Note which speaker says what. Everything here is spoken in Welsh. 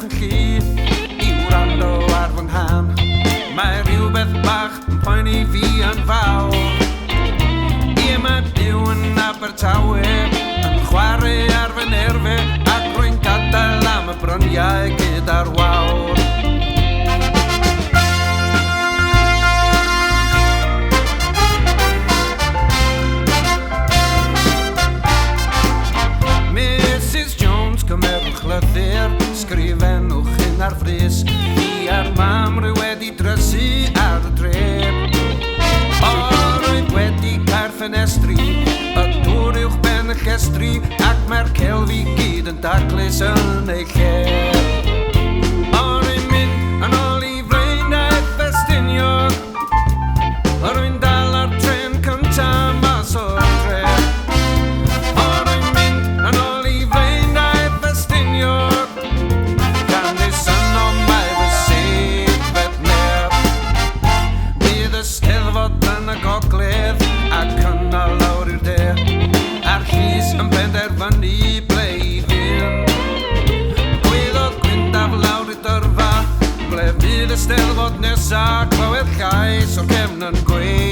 Speaker 1: ewch yn chi I wrando ar fy nghan Mae rhywbeth bach yn poeni fi yn fawr I yma byw yn Abertawe Yn chwarae ar fy nerfe Ac rwy'n gadael am y bryniau gyda'r wawr Cymerwch lythyr, sgrifennwch un ar frys Fi a'r mam rwy wedi drysu ar y dref O, rwy'n wedi cael ffenestri Y dŵr uwch ben y llestri Ac mae'r celfi gyd yn daclus yn ei lle O, rwy'n mynd yn ôl I Flaenau Ffestiniog O, rwy'n dal ar tren cyntaf mas o'r dref Fydd y Steddfod nesa clywed llais o'r gefn yn gweud